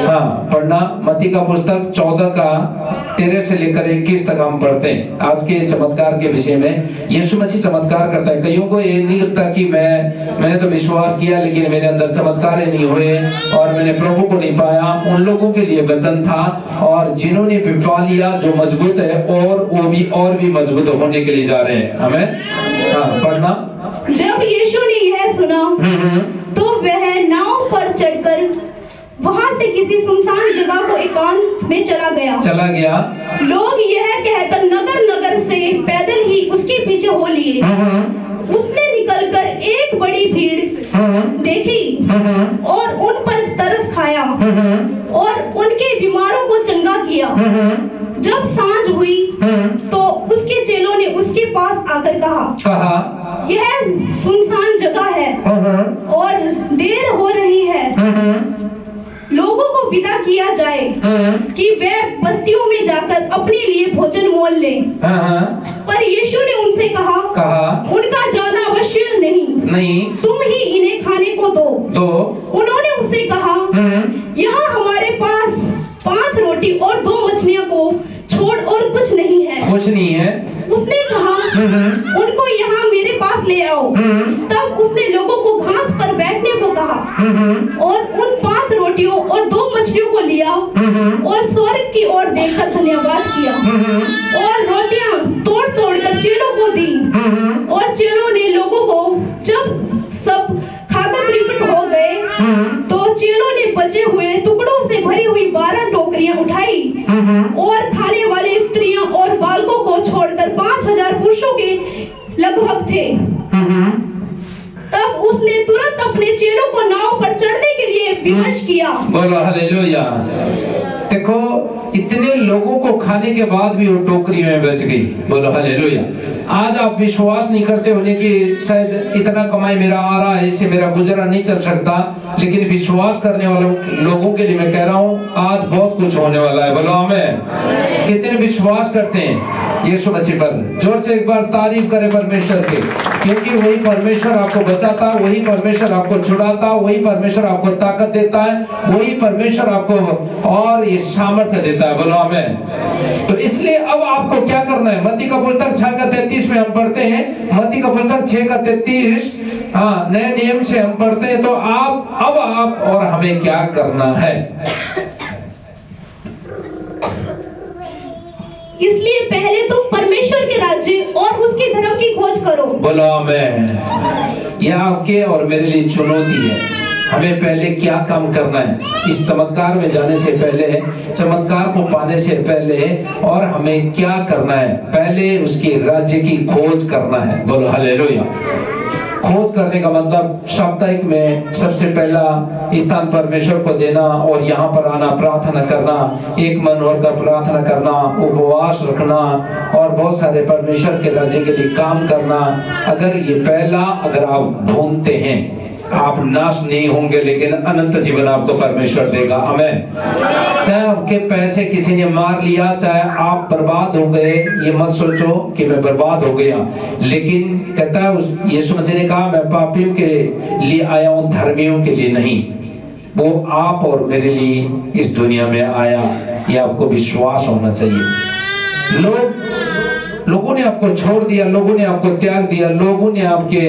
हाँ, पढ़ना मत्ती का पुस्तक 14 का 13 से लेकर 21 तक हम पढ़ते हैं। आज के चमत्कार के विषय में यीशु मसीह चमत्कार करता है। कईयों को ये नहीं लगता कि मैंने तो विश्वास किया, लेकिन मेरे अंदर चमत्कार नहीं हुए और मैंने प्रभु को नहीं पाया। उन लोगों के लिए वचन था, और जिन्होंने पा लिया, जो मजबूत है, और वो भी और भी मजबूत होने के लिए जा रहे हैं। हमें हाँ, पढ़ना। जब यीशु ने यह सुना तो वह नाव पर चढ़कर वहां से किसी सुनसान जगह को एकांत में चला गया। लोग यह कहकर नगर नगर से पैदल ही उसके पीछे हो लिए। उसने निकलकर एक बड़ी भीड़ देखी और उन पर तरस खाया और उनके बीमारों को चंगा किया। जब सांझ हुई तो उसके चेलों ने उसके पास आकर कहा, यह सुनसान जगह है और देर हो रही है, लोगों को विदा किया जाए कि वे बस्तियों में जाकर अपने लिए भोजन मोल लें। पर यीशु ने उनसे कहा उनका जाना आवश्यक नहीं, तुम ही इन्हें खाने को दो। उन्होंने उससे कहा, यहाँ हमारे पास 5 रोटी और 2 मछलियाँ को छोड़ और कुछ नहीं है। उसने कहा, उनको यहाँ मेरे पास ले आओ। तब उसने लोगों को घास पर बैठने को कहा और उन 5 रोटियों और 2 मछलियों को लिया और स्वर्ग की ओर देखकर धन्यवाद किया और रोटियां तोड़ तोड़ कर चेलों को दी। और चेलों ने लोगों को जब सब खाकर तृप्त हो गए तो चेलों ने बचे हुए टुकड़ों से भरी हुई 12 टोकरियां उठाई और खाने वाले स्त्रियों और बालकों को छोड़कर 5000 पुरुषों के लगभग थे। तब उसने तुरंत अपने चेलों को नाव पर चढ़ने के लिए विवश किया। बोलो हालेलुया। देखो, इतने लोगों को खाने के बाद भी वो टोकरी में बच गई। बोलो हालेलुया। आज आप विश्वास नहीं करते होने कि शायद इतना कमाई मेरा आ रहा है, इससे मेरा गुजारा नहीं चल सकता, लेकिन विश्वास करने वालों लोगों के लिए मैं कह रहा हूँ आज बहुत कुछ होने वाला है। बोलो आमीन। कितने विश्वास करते हैं यीशु मसीह पर? जोर से एक बार तारीफ करें परमेश्वर की, क्योंकि वही परमेश्वर आपको बचाता, वही परमेश्वर आपको छुड़ाता, वही परमेश्वर आपको ताकत देता है, वही परमेश्वर आपको और ये सामर्थ्य देता है। बोलो आमीन। तो इसलिए अब आपको क्या करना है? मत्ती का पुस्तक 6 का 33 में हम पढ़ते हैं, मत्ती का पुस्तक 6 का 33 नए नियम से हम पढ़ते हैं। तो आप और हमें क्या करना है? इसलिए पहले तुम परमेश्वर के राज्य और उसके धर्म की खोज करो। बोलो आमीन। यह आपके और मेरे लिए चुनौती है। हमें पहले क्या काम करना है इस चमत्कार में जाने से पहले, चमत्कार को पाने से पहले, और हमें क्या करना है? पहले उसके राज्य की खोज करना है। बोलो हालेलुया। खोज करने का मतलब साप्ताहिक में सबसे पहला स्थान परमेश्वर को देना और यहाँ पर आना, प्रार्थना करना, एक मन होकर प्रार्थना करना, उपवास रखना और बहुत सारे परमेश्वर के राज्य के लिए काम करना। अगर ये पहला अगर आप ढूंढते हैं, आप नाश नहीं होंगे, लेकिन अनंत जीवन आपको परमेश्वर देगा। आमीन। चाहे आपके पैसे किसी ने मार लिया, चाहे आप बर्बाद हो गए, ये मत सोचो कि मैं बर्बाद हो गया, लेकिन कहता है यीशु मसीह ने कहा, मैं पापियों के लिए आया हूं, धर्मियों के लिए नहीं। वो आप और मेरे लिए इस दुनिया में आया, ये आपको विश्वास होना चाहिए। लोग लोगों ने आपको छोड़ दिया, लोगों ने आपको त्याग दिया, लोगों ने आपके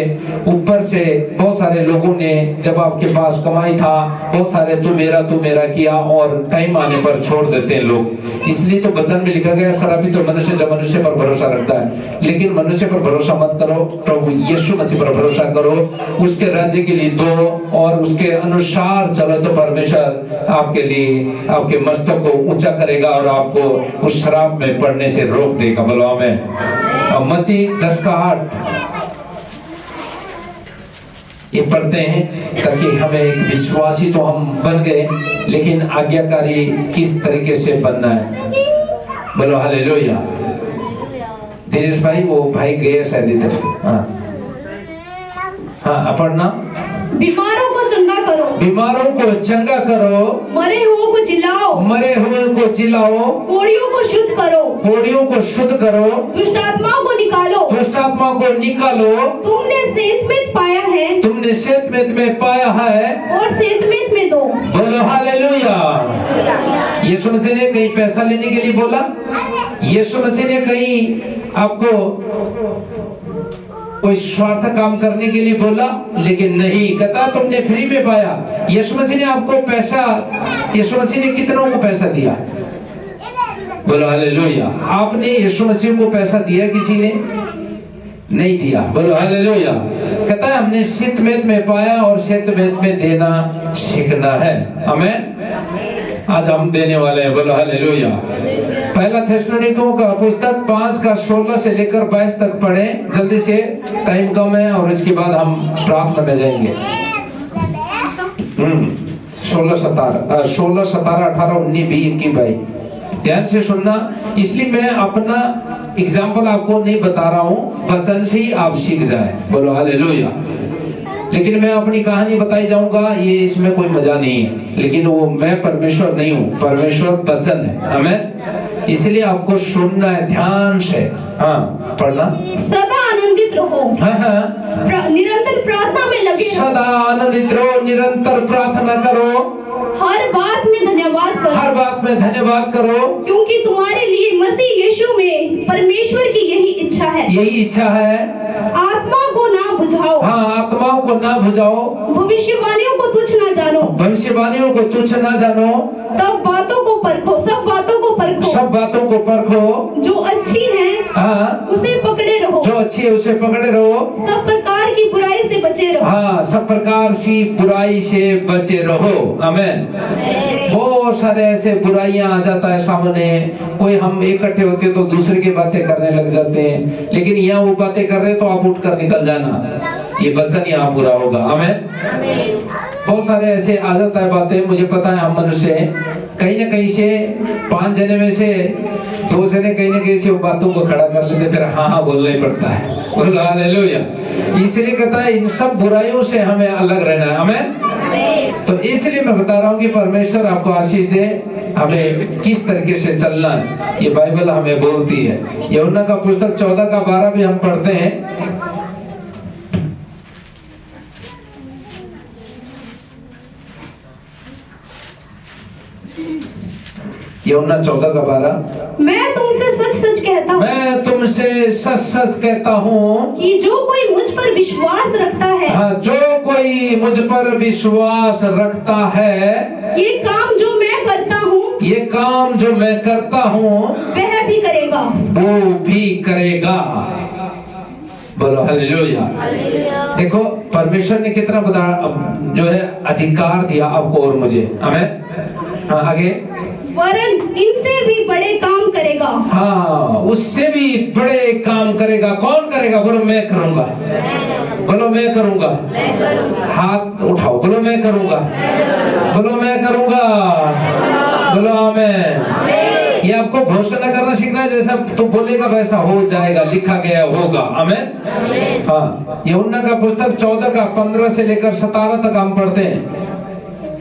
ऊपर से बहुत सारे लोगों ने जब आपके पास कमाई था बहुत सारे तू मेरा किया और टाइम आने पर छोड़ देते हैं लोग। इसलिए तो वचन में लिखा गया शराबी तो मनुष्य जब मनुष्य पर भरोसा रखता है, लेकिन मनुष्य पर भरोसा मत करो, प्रभु यीशु मसीह पर भरोसा करो, उसके राज्य के लिए दो और उसके अनुसार चलो तो परमेश्वर आपके लिए आपके मस्तक को ऊंचा करेगा और आपको उस शराब में पड़ने से रोक देगा। बोलो आमीन। मत्ती 10:8 ये पढ़ते हैं ताकि हमें एक विश्वासी तो हम बन गए, लेकिन आज्ञाकारी किस तरीके से बनना है। बोलो हालेलुया। दिनेश भाई वो भाई गए शायद इधर। हाँ पढ़ना। बीमारों को चंगा करो, बीमारों को चंगा करो, मरे हुओं को जिलाओ, मरे हुए को जिलाओ, कोड़ियों को शुद्ध करो, कोड़ियों को शुद्ध करो, दुष्ट आत्माओं को निकालो, दुष्ट आत्मा को निकालो। तुमने सेंतमेंत पाया है, तुमने सेंतमेंत में पाया है और सेंतमेंत में दो। बोलो हालेलुया। यीशु मसीह ने कहीं पैसा लेने के लिए बोला, यीशु मसीह ने कहीं आपको कोई स्वार्थ काम करने के लिए बोला, लेकिन नहीं, कहता तुमने फ्री में पाया। यीशु मसीह ने आपको पैसा, यीशु मसीह ने कितनों को पैसा दिया? बोलो हालेलुया। आपने यीशु मसीह को पैसा दिया? किसी ने नहीं दिया। बोलो हालेलुया। कहता है हमने सेंतमेंत में पाया और सेंतमेंत में देना सीखना है। आमीन। आज हम देने वाले हैं। बोलो हालेलुया। पहला थिस्सलुनीकियों का पुस्तक 5:16 से लेकर 22 तक पढ़े जल्दी से, टाइम कम है और इसके बाद हम प्रार्थना में जाएंगे। 16, 17, 18, 19, 20, 21, 22 ध्यान से सुनना। इसलिए मैं अपना एग्जाम्पल आपको नहीं बता रहा हूँ, वचन से ही आप सीख जाए। बोलो हालेलुया। लेकिन मैं अपनी कहानी बताई जाऊंगा, ये इसमें कोई मजा नहीं है, लेकिन वो मैं परमेश्वर नहीं हूँ, परमेश्वर वचन है। आमीन। इसलिए आपको सुनना है ध्यान से। हाँ पढ़ना। सदा आनंदित रहो, निरंतर प्रार्थना में लगे रहो, सदा आनंदित रहो, निरंतर प्रार्थना करो, हर बात में धन्यवाद करो, हर बात में धन्यवाद करो, क्योंकि तुम्हारे लिए मसीह यीशु में परमेश्वर की यही इच्छा है। यही इच्छा है। आत्मा को ना बुझाओ, हाँ आत्माओं को ना बुझाओ, भविष्यवाणियों को तुच्छ ना जानो, भविष्यवाणियों को तुच्छ ना जानो, तब बातों को परखो, सब बातों को परखो, सब बातों को परखो, जो अच्छी है हाँ उसे पकड़े रहो, जो अच्छी है उसे पकड़े रहो, सब प्रकार की बुराई से बचे रहो। हाँ सब प्रकार की बुराई से बचे रहो। आमीन। बहुत सारे ऐसे बुराइयां आ जाता है सामने, कोई हम इकट्ठे होते तो दूसरे की बातें करने लग जाते हैं, लेकिन यहाँ वो बातें कर रहे तो आप उठकर निकल जाना, ये वचन यहाँ पूरा होगा। आमीन। बहुत सारे ऐसे आ जाता है बातें, मुझे पता है हम मनुष्य कहीं ना कहीं से 5 जने में से 2 जने कहीं ना कहीं से बातों को खड़ा कर लेते, फिर हाँ बोलना ही पड़ता है। बोलो हालेलुया। इसलिए कहता है इन सब बुराइयों से हमें अलग रहना है। आमीन। तो इसलिए मैं बता रहा हूँ कि परमेश्वर आपको आशीष दे, हमें किस तरीके से चलना है ये बाइबल हमें बोलती है। यूहन्ना का पुस्तक 14:12 भी हम पढ़ते हैं। यूहन्ना 14:12 मैं तुमसे सच सच कहता हूँ, मैं तुमसे सच सच कहता हूँ कि जो कोई मुझ पर विश्वास रखता है, हाँ जो कोई मुझ पर विश्वास रखता है, ये काम जो मैं करता हूँ, ये काम जो मैं करता हूँ वह भी करेगा, वो भी करेगा। बोलो हालेलुया। देखो परमेश्वर ने कितना बता जो है अधिकार दिया आपको और मुझे। आमीन। हाँ आगे। वरन इनसे भी बड़े काम करेगा। हाँ उससे भी बड़े काम करेगा। कौन करेगा? बोलो मैं करूंगा। बोलो मैं करूंगा। हाथ उठाओ, बोलो मैं करूंगा। बोलो मैं करूंगा। बोलो आमीन। ये आपको घोषणा करना सीखना है, जैसा तो बोलेगा वैसा हो जाएगा, लिखा गया होगा। आमीन। हाँ यूहन्ना का पुस्तक 14:15 से लेकर 17 तक हम पढ़ते हैं।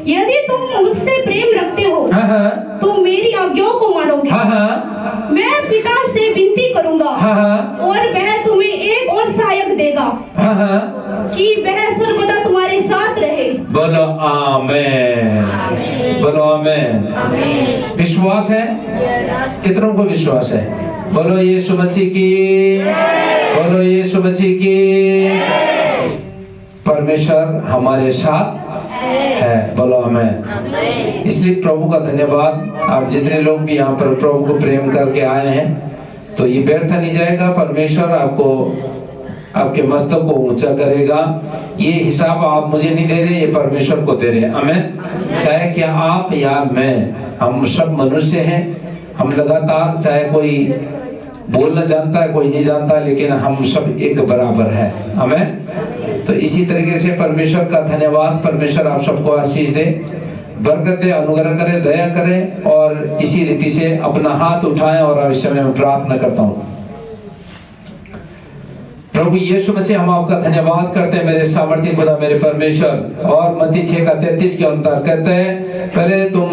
यदि तुम मुझसे प्रेम रखते हो तो मेरी आज्ञाओं को मानोगे। मैं पिता से विनती करूंगा और वह तुम्हें एक और सहायक देगा कि वह सर्वदा तुम्हारे साथ रहे। बोलो आमीन। बोलो आमीन। विश्वास है? कितनों को विश्वास है? बोलो यीशु मसीह की, बोलो यीशु मसीह की। परमेश्वर हमारे साथ है, बोलो आमीन। इसलिए प्रभु का धन्यवाद। आप जितने लोग भी यहाँ पर प्रभु को प्रेम करके आए हैं, तो ये व्यर्थ नहीं जाएगा। परमेश्वर आपको, आपके मस्तक को ऊंचा करेगा। ये हिसाब आप मुझे नहीं दे रहे, ये परमेश्वर को दे रहे। आमीन। चाहे क्या आप या मैं, हम सब मनुष्य हैं। हम लगातार, चाहे कोई बोलना जानता है, कोई नहीं जानता, लेकिन हम सब एक बराबर है। आमीन। तो इसी तरीके से परमेश्वर का धन्यवाद। परमेश्वर आप सबको आशीष दे, बरकत दे, अनुग्रह करे, दया करे। और इसी रीति से अपना हाथ उठाएं और इस समय में प्रार्थना करता हूं। प्रभु यीशु मसीह, हम आपका धन्यवाद करते हैं मेरे सामर्थ्य खुदा, मेरे परमेश्वर। और मत्ती 6:33 के अनुसार कहते हैं, पहले तुम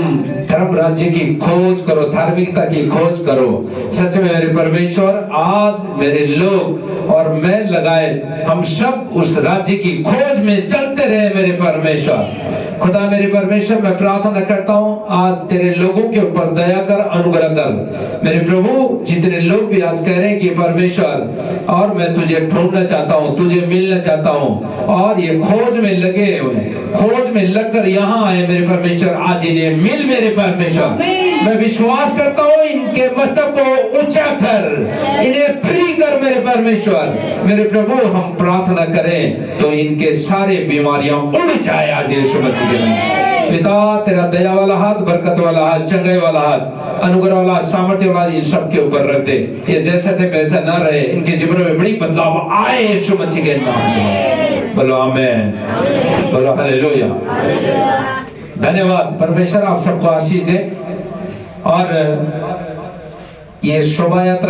धर्म राज्य की खोज करो, धार्मिकता की खोज करो। सच में मेरे परमेश्वर, आज मेरे लोग और मैं लगाए, हम सब उस राज्य की खोज में चलते रहे मेरे परमेश्वर। खुदा मेरे परमेश्वर, मैं प्रार्थना करता हूँ, आज तेरे लोगों के ऊपर दया कर, अनुग्रह कर मेरे प्रभु। जितने लोग भी आज कह रहे हैं कि परमेश्वर, और मैं तुझे ढूंढना चाहता हूँ, तुझे मिलना चाहता हूँ, और ये खोज में लगे हुए, खोज में लगकर यहाँ आए मेरे परमेश्वर, आज इन्हें मिल मेरे परमेश्वर। मैं विश्वास करता हूँ, इनके मस्तक को ऊंचा कर, इन्हें फ्री कर मेरे परमेश्वर। मेरे प्रभु, हम प्रार्थना करें तो इनके सारे बीमारियां उड़ जाए आज यीशु मसीह के नाम से। पिता, तेरा दया वाला हाथ, बरकत वाला हाथ, चंगाई वाला हाथ, अनुग्रह वाला, सामर्थ्य वाला इन सब के ऊपर रख दे। ये जैसा थे वैसा ना रहे, इनके जीवन में बड़ी बदलाव आए यीशु मसीह के नाम से। बोलो आमीन, बोलो हालेलुया। धन्यवाद परमेश्वर, आप सबको आशीष दे। और ये शोभा यात्रा